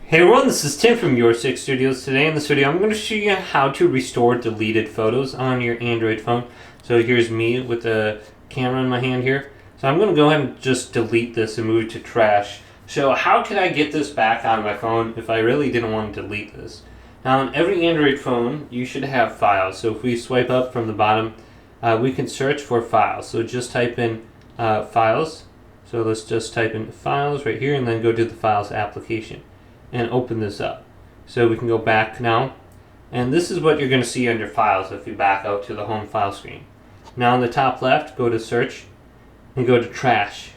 Hey everyone, this is Tim from Your Six Studios. Today in this video I'm going to show you how to restore deleted photos on your Android phone. So here's me with the camera in my hand here. So I'm going to go ahead and just delete this and move it to trash. So how can I get this back on my phone if I really didn't want to delete this? Now on every Android phone you should have files. So if we swipe up from the bottom, we can search for files. So just type in files. So let's just type in files right here and then go to the files application and open this up. So we can go back now, and this is what you're going to see under files if you back out to the home file screen. Now on the top left, go to search and go to trash,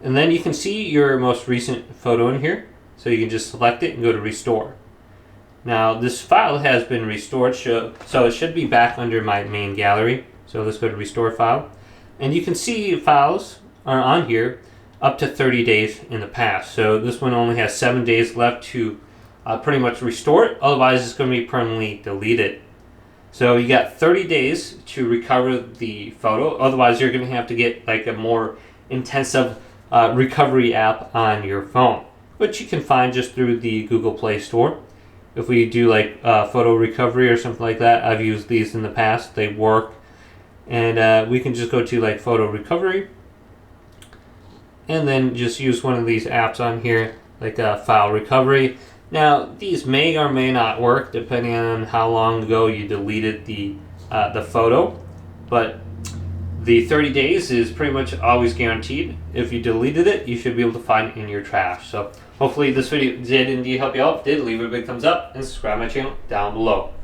and then you can see your most recent photo in here, so you can just select it and go to restore. Now this file has been restored, so it should be back under my main gallery. So let's go to restore file, and you can see files are on here up to 30 days in the past. So this one only has 7 days left to pretty much restore it, otherwise it's going to be permanently deleted. So you got 30 days to recover the photo, otherwise you're going to have to get like a more intensive recovery app on your phone, which you can find just through the Google Play Store. If we do like photo recovery or something like that, I've used these in the past, they work. And we can just go to like photo recovery, and then just use one of these apps on here, like file recovery. Now these may or may not work depending on how long ago you deleted the photo, but the 30 days is pretty much always guaranteed. If you deleted it, you should be able to find it in your trash. So hopefully this video did indeed help you out. If it did, leave it a big thumbs up and subscribe to my channel down below.